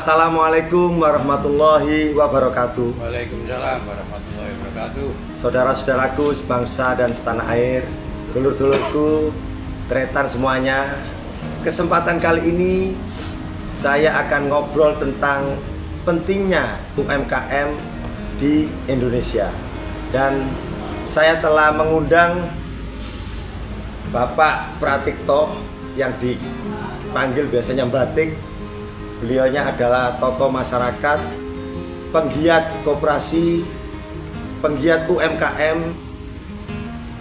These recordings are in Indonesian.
Assalamualaikum warahmatullahi wabarakatuh. Waalaikumsalam warahmatullahi wabarakatuh. Saudara-saudaraku sebangsa dan setanah air, dulur-dulurku, tretan semuanya. Kesempatan kali ini saya akan ngobrol tentang pentingnya UMKM di Indonesia. Dan saya telah mengundang Bapak Pratikto yang dipanggil biasanya Batik. Beliaunya adalah tokoh masyarakat, penggiat koperasi, penggiat UMKM,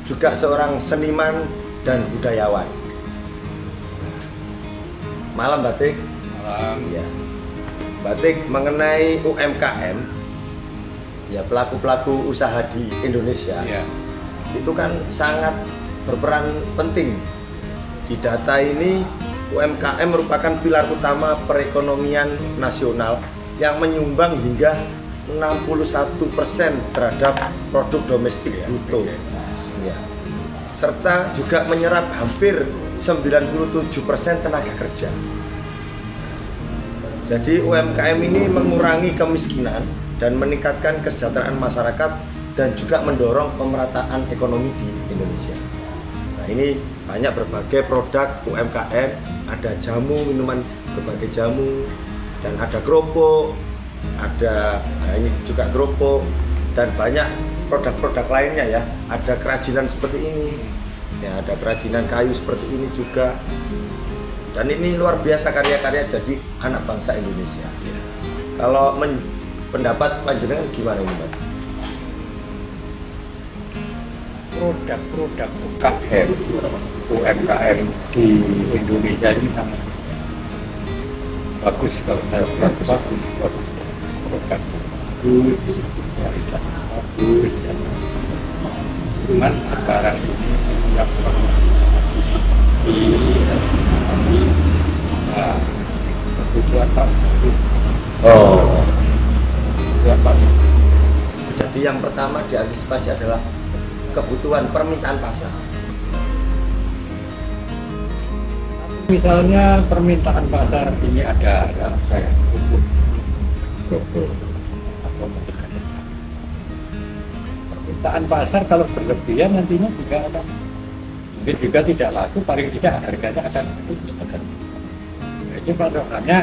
juga seorang seniman dan budayawan. Malam Batik. Malam. Ya. Batik, mengenai UMKM, ya pelaku-pelaku usaha di Indonesia, Ya. itu kan sangat berperan penting. Di data ini UMKM merupakan pilar utama perekonomian nasional yang menyumbang hingga 61% terhadap produk domestik bruto. Ya. Serta juga menyerap hampir 97% tenaga kerja. Jadi UMKM ini mengurangi kemiskinan dan meningkatkan kesejahteraan masyarakat dan juga mendorong pemerataan ekonomi di Indonesia. Nah, ini banyak berbagai produk UMKM, ada jamu, minuman berbagai jamu, dan ada kerupuk, ini juga kerupuk, dan banyak produk-produk lainnya ya. Ada kerajinan seperti ini, ya ada kerajinan kayu seperti ini juga. Dan ini luar biasa karya-karya dari anak bangsa Indonesia. Ya. Kalau pendapat panjenengan gimana ini, Pak? Produk-produk UMKM di Indonesia ini sangat bagus. Kalau saya bagus, produk bagus, kualitas bagus. Cuman sekarang ini yang kebutuhan pasar. Oh, jadi yang pertama diantisipasi adalah kebutuhan permintaan pasar. Misalnya permintaan pasar ini ada kayak atau permintaan pasar kalau berlebihan nantinya juga akan mungkin juga tidak laku, paling tidak harganya akan. Jadi patokannya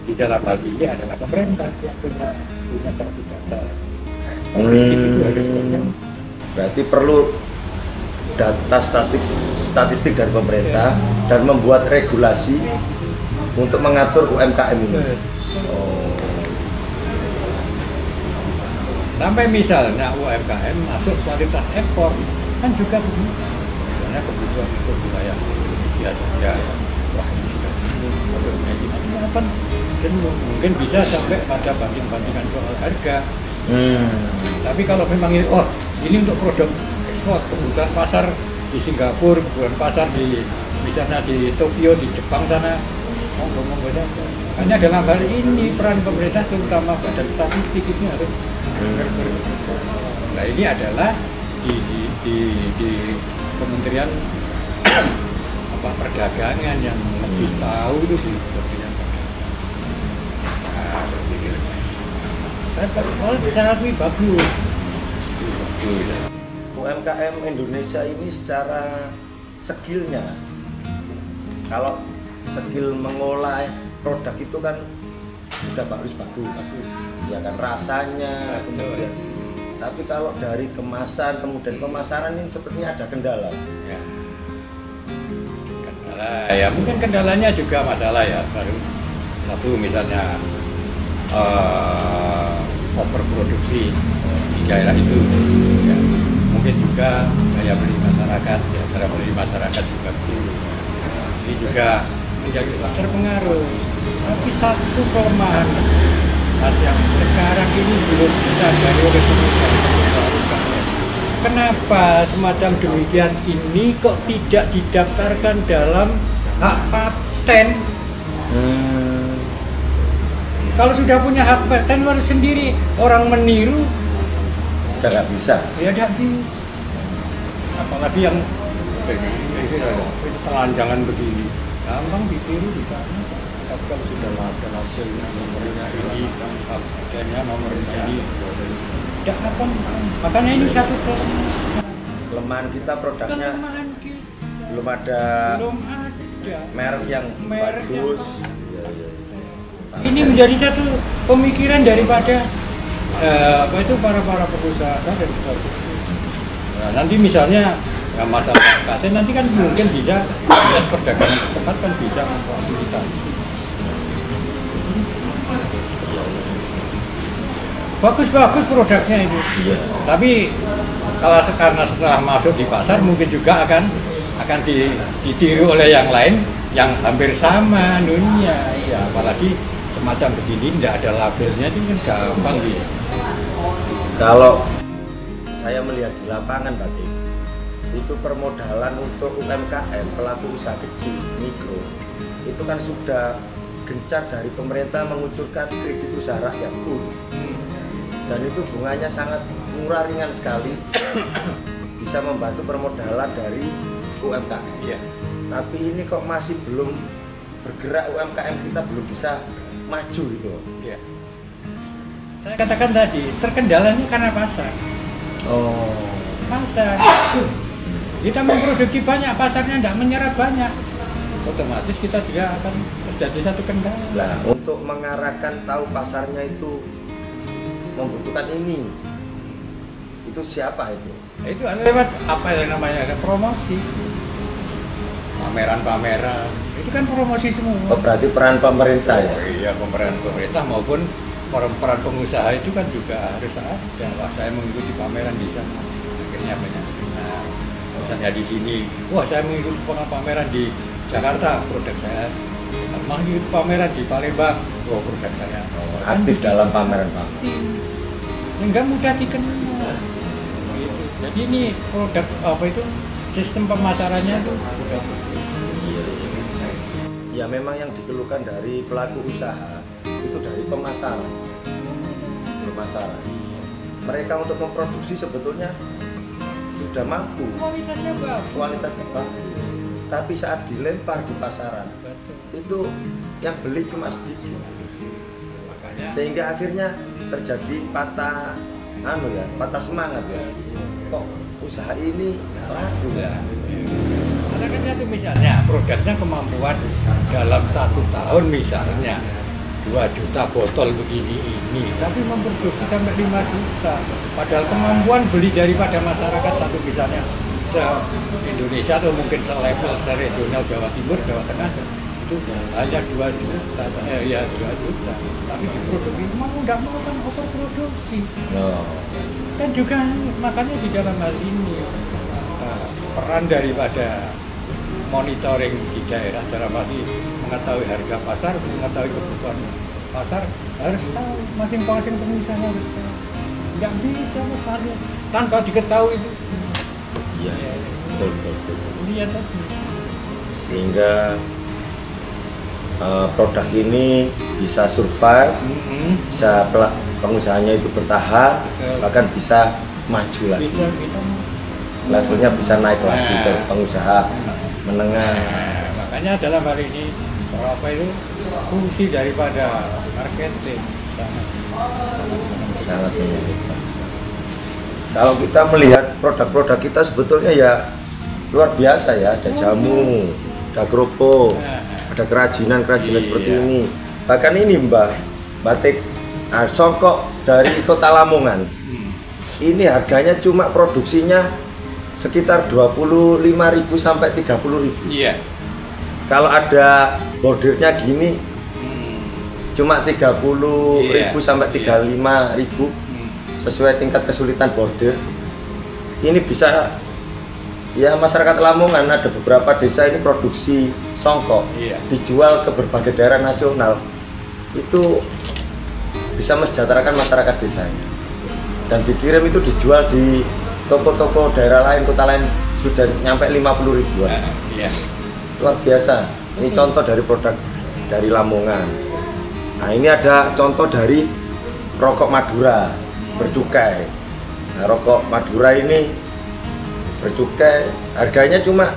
di dalam hal ini adalah pemerintah yang punya sertifikat. Berarti perlu data statistik dari pemerintah dan membuat regulasi untuk mengatur UMKM ini. Oh. Sampai misalnya UMKM masuk kualitas ekspor kan juga begitu. Misalnya kebutuhan untuk wilayah Indonesia saja, wah ini sudah apa? Dan mungkin bisa sampai pada banding-bandingan soal harga. Tapi kalau memang ini, ini untuk produk ekspor, kebutuhan pasar di Singapura, kebutuhan pasar di misalnya di Tokyo, di Jepang sana, monggo saja. Hanya dalam hal ini peran pemerintah terutama badan statistik ini harus. Nah ini adalah di Kementerian Perdagangan yang lebih tahu itu di Kementerian Perdagangan. Saya sangat bagus. UMKM Indonesia ini secara skillnya, kalau skill mengolah produk itu kan sudah bagus, ya kan rasanya, kemudian. Tapi kalau dari kemasan, kemudian pemasaran ini sepertinya ada kendala. Ya. Ya mungkin kendalanya juga masalah ya, baru satu misalnya overproduksi di daerah itu ya. Mungkin juga daya beli masyarakat, ya daya beli masyarakat juga begitu. Ini juga menjadi faktor pengaruh. Tapi satu kelemahan yang sekarang ini belum disadari oleh pemerintah. Kenapa semacam demikian ini kok tidak didaftarkan dalam hak paten? Kalau sudah punya hak paten harus sendiri, orang meniru Sudah nggak bisa. ya tidak bisa. Apalagi yang telanjangan begini, gampang ditiru di sana. tapi kalau sudah ada hasilnya nomornya ini, pakaiannya nomornya ini, tidak akan. Makanya ini satu kelemahan kita produknya kelemahan kita. belum ada merek yang bagus. Ini menjadi satu pemikiran daripada para pengusaha dan nah, nanti misalnya masalah KT nanti kan mungkin bisa perdagangan setempat kan bisa memfasilitasi. Bagus produknya itu. Iya. Tapi kalau karena setelah masuk di pasar mungkin juga akan ditiru oleh yang lain yang hampir sama dunia. Ya, apalagi semacam begini tidak ada labelnya itu kan gampang gitu. Kalau saya melihat di lapangan Batik, itu permodalan untuk UMKM, pelaku usaha kecil, mikro, itu kan sudah gencar dari pemerintah mengucurkan kredit usaha rakyat pun. Dan itu bunganya sangat murah, ringan sekali, bisa membantu permodalan dari UMKM. Iya. Tapi ini kok masih belum bergerak, UMKM kita belum bisa maju gitu. Iya. Saya katakan tadi, terkendalanya karena pasar. Oh. Pasar. Kita memproduksi banyak, pasarnya tidak menyerap banyak. Otomatis kita juga akan terjadi satu kendala. Nah, untuk mengarahkan tahu pasarnya itu membutuhkan ini, itu siapa itu? Nah, itu lewat apa yang namanya ada promosi, pameran-pameran. Itu kan promosi semua. Oh, berarti peran pemerintah ya? Oh, iya, peran pemerintah maupun peran pengusaha itu kan juga harus ada. Wah, saya mengikuti pameran di sana, akhirnya banyak. Nah, misalnya di sini, wah saya mengikuti pameran di Jakarta, produk saya. Mengikuti pameran di Palembang, wah produk saya. Aktif dalam pameran. Enggak mudah dikenal. Gitu. Jadi ini produk apa itu sistem pemasarannya itu udah. Ya memang yang dikeluhkan dari pelaku usaha itu dari pemasaran. Mereka untuk memproduksi sebetulnya sudah mampu, kualitasnya bagus. Tapi saat dilempar di pasaran, itu yang beli cuma sedikit. Sehingga akhirnya terjadi patah semangat ya. Kok usaha ini laku ya? Karena kan itu misalnya produknya kemampuan dalam 1 tahun misalnya 2 juta botol begini ini, tapi memproduksi sampai 5 juta. Padahal kemampuan beli daripada masyarakat satu misalnya se-Indonesia atau mungkin se-level se-regional Jawa Timur, Jawa Tengah itu hanya 2 juta, ya 2 juta. Tapi diproduksi mau nggak mau kan overproduksi. Kan juga makanya di dalam hal ini peran daripada monitoring di daerah dalam arti mengetahui harga pasar, mengetahui kebutuhan pasar, harus tahu masing-masing pengusaha harus tahu. Nggak bisa misalnya tanpa diketahui itu. Iya, betul. Lihat tadi. Sehingga produk ini bisa survive, bisa pengusahanya itu bertahan, bahkan bisa maju lagi. Levelnya bisa naik lagi ke pengusaha menengah. Makanya dalam hal ini apa itu fungsi daripada marketing sangat menyulitkan. Kalau kita melihat produk-produk kita sebetulnya ya luar biasa ya, ada jamu, ada kerupuk, ada kerajinan seperti ini. Bahkan ini batik songkok dari Kota Lamongan. Ini harganya cuma produksinya sekitar 25.000 sampai 30.000. Iya. Kalau ada bordirnya gini cuma 30.000 sampai 35.000 sesuai tingkat kesulitan bordir. Ini bisa ya masyarakat Lamongan ada beberapa desa ini produksi songkok dijual ke berbagai daerah nasional. Itu bisa mesejahterakan masyarakat desanya. Dan dikirim itu dijual di toko-toko daerah lain, kota lain sudah nyampe 50 ribuan. Luar biasa. Ini contoh dari produk dari Lamongan. Nah, ini ada contoh dari rokok Madura bercukai. Nah, rokok Madura ini bercukai, harganya cuma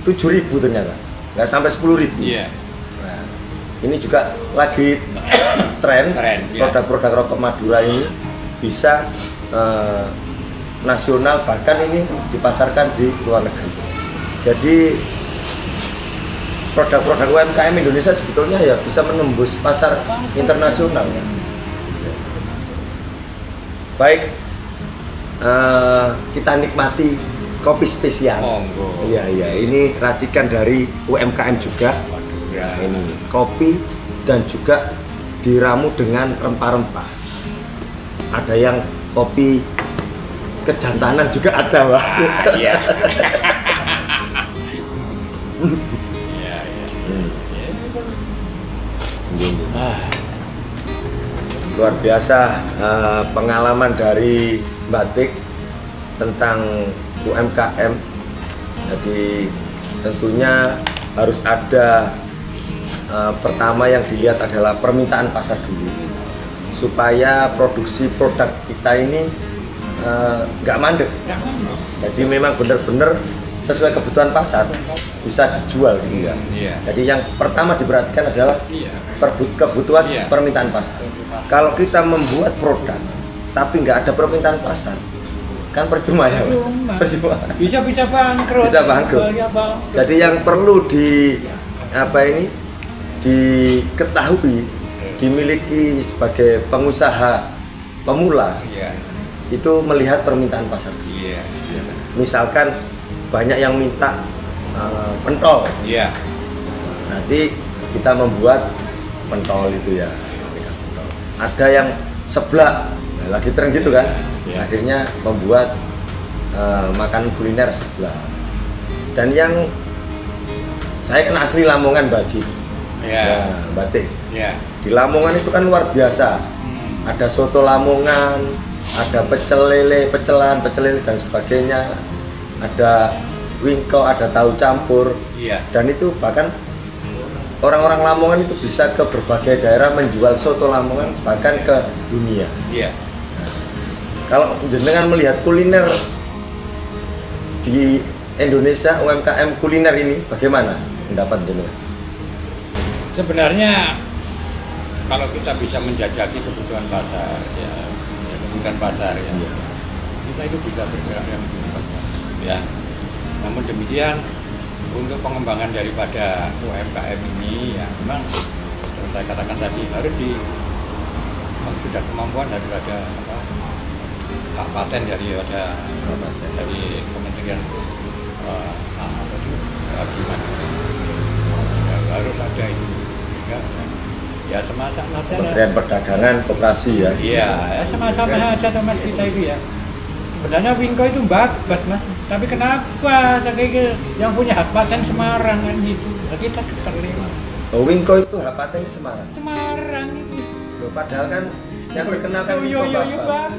7.000 ternyata, nggak sampai 10.000. Iya. Nah, ini juga lagi tren ya. produk-produk rokok Madura ini bisa nasional, bahkan ini dipasarkan di luar negeri. Jadi produk-produk UMKM Indonesia sebetulnya ya bisa menembus pasar internasional ya. Baik, kita nikmati kopi spesial. Iya, ini racikan dari UMKM juga. Ya, ini kopi dan juga diramu dengan rempah-rempah. Ada yang kopi kejantanan juga ada, Pak. Iya. Luar biasa pengalaman dari Mbak Tik tentang UMKM. Jadi tentunya harus ada pertama yang dilihat adalah permintaan pasar dulu, supaya produksi produk kita ini nggak mandek. Jadi memang benar-benar sesuai kebutuhan pasar, bisa dijual gitu ya. Jadi yang pertama diperhatikan adalah kebutuhan permintaan pasar. Kalau kita membuat produk tapi nggak ada permintaan pasar, kan percuma ya, percuma. Bisa bangkrut. Bisa bangkrut. Jadi yang perlu diketahui, dimiliki sebagai pengusaha pemula, itu melihat permintaan pasar. Misalkan banyak yang minta pentol, nanti kita membuat pentol itu ya. Ada yang seblak, lagi tren gitu kan, akhirnya membuat makanan kuliner seblak. Dan yang saya kena asli Lamongan, Baji, batik. Di Lamongan itu kan luar biasa. Ada soto Lamongan, ada pecel lele, pecel lele dan sebagainya. Ada wingko, ada tahu campur, dan itu bahkan orang-orang Lamongan itu bisa ke berbagai daerah menjual soto Lamongan, bahkan ke dunia. Nah, kalau jenengan melihat kuliner di Indonesia, UMKM kuliner ini bagaimana pendapat jenengan? Sebenarnya kalau kita bisa menjajaki kebutuhan pasar, kebutuhan pasar kita itu bisa bergerak yang ya. Namun demikian untuk pengembangan daripada UMKM ini ya memang saya katakan tadi harus sudah kemampuan daripada hak paten dari Kementerian gimana harus ada itu juga ya semacam Kementerian Perdagangan Koperasi ya. Iya, sama-sama aja teman kita itu ya. Sebenarnya Wingko itu bagus Mas, tapi kenapa yang punya hak paten Semarang kan gitu? Nah, kita terlewat. Wingko itu hak patennya Semarang. Semarang itu. Loh, padahal kan yang terkenal kan Wingko Bapak.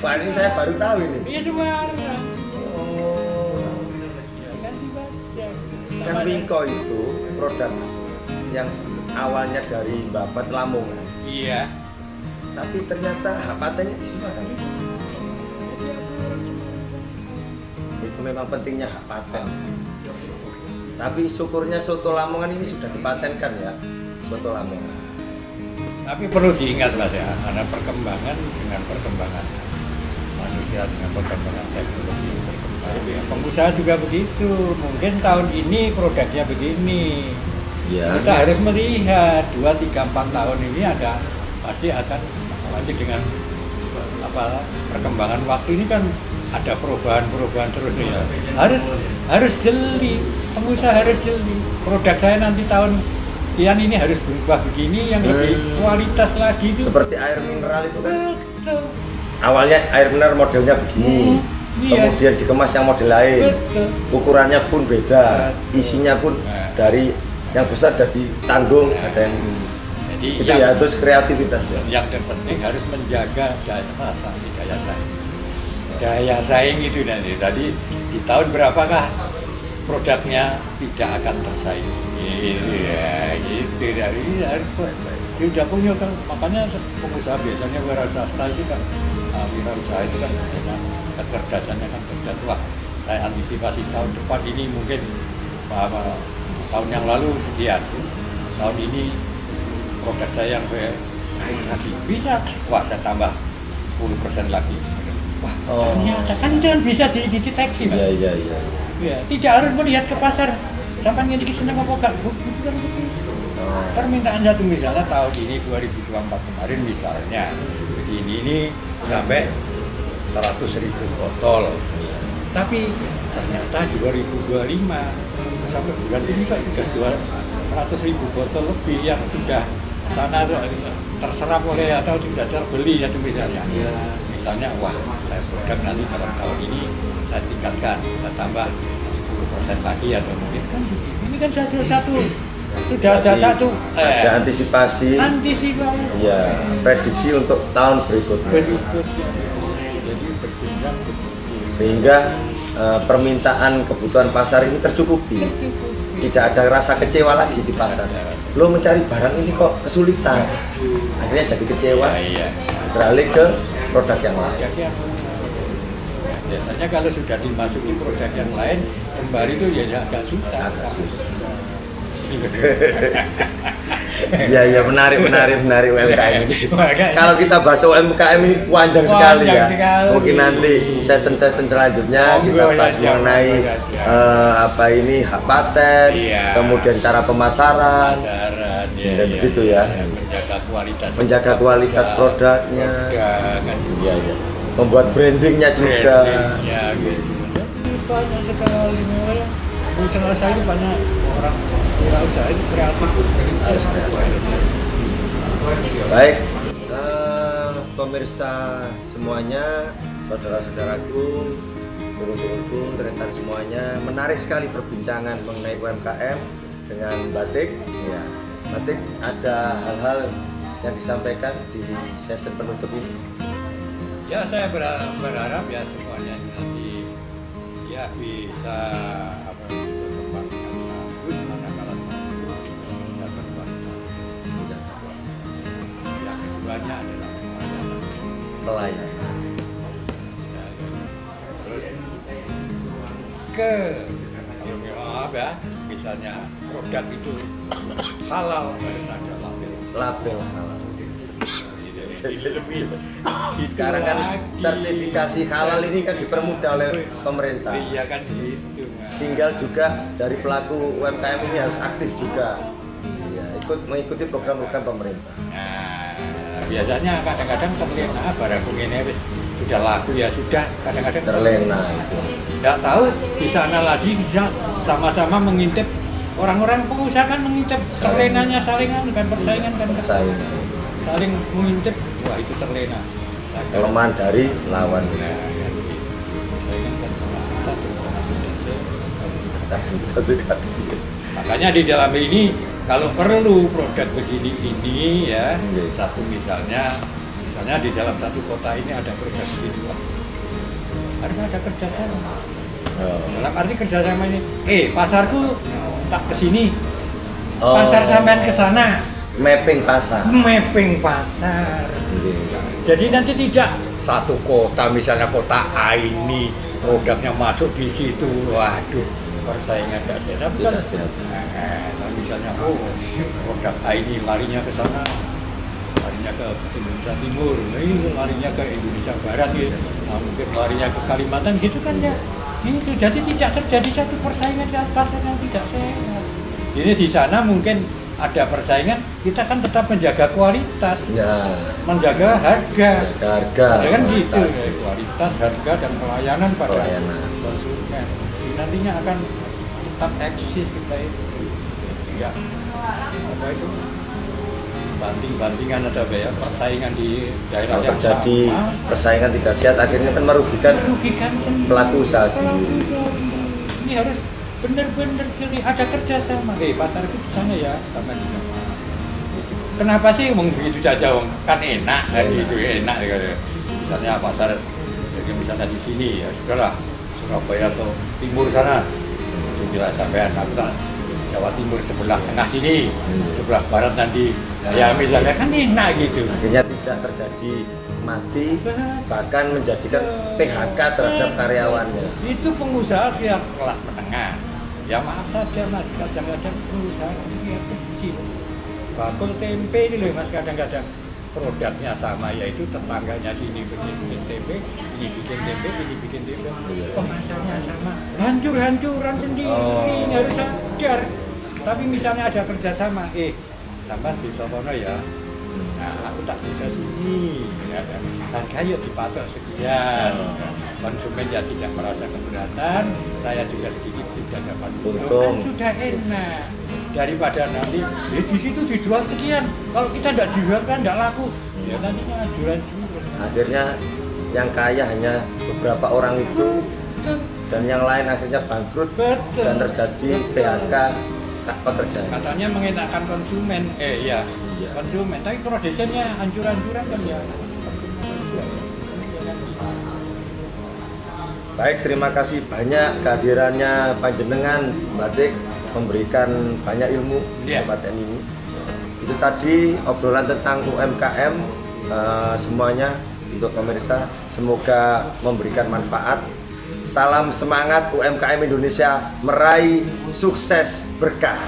Wah, ini saya baru tahu ini. Iya Semarang. Oh. Kan Wingko itu produk yang awalnya dari Babat Lamongan. Iya. Tapi ternyata hak patennya di Semarang. Itu memang pentingnya hak paten. Tapi syukurnya soto Lamongan ini sudah dipatenkan ya, soto Lamongan. Tapi perlu diingat Mas ya, ada perkembangan dengan perkembangan manusia, dengan perkembangan teknologi berkembang. Pengusaha juga begitu. Mungkin tahun ini produknya begini. Ya. Kita harus melihat 2, 3, 4 tahun ini pasti akan lanjut dengan perkembangan waktu ini kan ada perubahan terus ya. Harus jeli, pengusaha harus jeli. Produk saya nanti tahun ini harus berubah begini yang lebih kualitas lagi itu. Seperti air mineral itu kan. Betul. Awalnya air mineral modelnya begini. Kemudian dikemas yang model lain. Betul. Ukurannya pun beda, isinya pun dari yang besar jadi tanggung, ada yang jadi itu ya terus kreativitas ya. Yang terpenting harus menjaga daya saing itu nanti. Tadi di tahun berapakah produknya tidak akan tersaing? Gitu dari sudah punya kan, makanya pengusaha biasanya wira swasta itu kan wirausaha itu kan kecerdasannya kan cerdas. Wah, saya antisipasi tahun depan ini mungkin tahun yang lalu sekian, tahun ini produk saya yang naik lagi, bisa, wah saya tambah 10% lagi. Wah, ternyata kan jangan bisa dideteksi, Pak. Iya. Ya, tidak harus melihat ke pasar. Sampai ngedikit seneng apa gak? Bukan begitu. Permintaan satu misalnya tahun ini 2024 kemarin misalnya begini ini sampai 100.000 botol. Tapi ternyata 2025 sampai bulan ini Pak sudah 100.000 botol lebih yang sudah sana terserap oleh atau sudah terbeli satu misalnya. Misalnya, wah saya produk nanti dalam tahun ini saya tingkatkan, saya tambah 10% lagi atau mungkin kan ini kan satu sudah ada satu ada antisipasi. Iya, prediksi untuk tahun berikutnya. Jadi berjenjang sehingga permintaan kebutuhan pasar ini tercukupi. Tidak ada rasa kecewa lagi di pasar. Lo mencari barang ini kok kesulitan, akhirnya jadi kecewa, beralih ke produk yang lain. Biasanya kalau sudah dimasuki produk yang lain, kembali itu ya agak susah. Iya, menarik UMKM ini. Kalau kita bahas UMKM ini panjang sekali ya. Mungkin nanti session selanjutnya kita bahas mengenai hak paten, kemudian cara pemasaran, dan begitu ya. Menjaga kualitas produknya, membuat brandingnya juga. Banyak sekali usaha saya itu banyak orang usaha itu kreatif. Baik, pemirsa semuanya, saudara-saudaraku, guru-guruku, rekan semuanya, menarik sekali perbincangan mengenai UMKM dengan Batik. Ya, Batik ada hal-hal yang disampaikan di sesi penutup ini. Ya, saya berharap ya semuanya nanti ya bisa berkembang dengan bagus, manakala bisa berkualitas. Yang keduanya adalah Pelayan. Kalau ya, misalnya produk itu halal harus ada label halal. Sekarang kan sertifikasi halal ini kan dipermudah oleh pemerintah. Iya kan gitu. Tinggal juga dari pelaku UMKM ini harus aktif juga. Ya, mengikuti program-program pemerintah. Nah, biasanya kadang-kadang terlena barang begini sudah laku ya sudah, kadang-kadang terlena. Tidak tahu di sana lagi bisa sama-sama mengintip, orang-orang pengusaha kan mengintip terlenanya salingan kan persaingan kan saling mengintip, wah itu terlena. Kelemahan dari lawan. Makanya di dalam ini kalau perlu produk begini ini ya, satu misalnya di dalam satu kota ini ada produk begini, harus ada kerjasama. Dalam arti kerjasama ini, pasarku tak ke sini, pasar sampean ke sana. Mapping pasar. Jadi nanti tidak satu kota, misalnya kota A ini produknya masuk di situ, waduh persaingan tidak sehat. Nah, misalnya produk A ini larinya ke sana, larinya ke Indonesia Timur, ini larinya ke Indonesia Barat, gitu. Nah, mungkin larinya ke Kalimantan gitu kan ya. Gitu. Jadi tidak terjadi satu persaingan pasar yang tidak sehat. Ini di sana mungkin ada persaingan, kita kan tetap menjaga kualitas, menjaga harga. Kan gitu, kualitas, harga dan pelayanan pada konsumen. Nantinya akan tetap eksis kita itu, tidak banting-bantingan atau persaingan di daerah yang terjadi persaingan tidak sehat, akhirnya kan merugikan pelaku usaha sendiri. Ini harus benar-benar ada kerjasama. Pasar itu di sana ya, sama juga. Kenapa sih begitu saja, kan enak, itu enak. Misalnya pasar, misalnya di sini ya sudahlah, Surabaya atau timur sana, sudah sampean, Jawa Timur sebelah tengah sini, sebelah barat nanti, ya misalnya kan enak gitu. Akhirnya tidak terjadi mati, bahkan menjadikan PHK terhadap karyawannya. Itu pengusaha yang kelas menengah. Ya maaf saja mas, kadang-kadang pengusaha yang kecil bakul tempe ini loh Mas, kadang-kadang produknya sama, yaitu tetangganya sini bikin tempe, ini bikin tempe, ini bikin tempe, kemasannya sama, hancur-hancuran sendiri, harus sadar. Tapi misalnya ada kerjasama, sampai di Sokono ya, nah aku tak bisa sini, ya kan? Harga yuk dipatok sekian, konsumen ya tidak merasa keberatan, saya juga sedikit tidak dapat untung, sudah enak. Daripada nanti di situ dijual sekian, kalau kita tidak jual kan tidak laku, ya nantinya jualan. Akhirnya yang kaya hanya beberapa orang itu, dan yang lain akhirnya bangkrut. Betul. Dan terjadi PHK pekerja. Katanya mengenakan konsumen, iya. Konsumen, tapi produsennya hancur-hancuran kan ya. Baik, terima kasih banyak kehadirannya panjenengan Batik, memberikan banyak ilmu di kesempatan ini. Itu tadi obrolan tentang UMKM, semuanya untuk pemirsa, semoga memberikan manfaat. Salam semangat UMKM Indonesia meraih sukses berkah.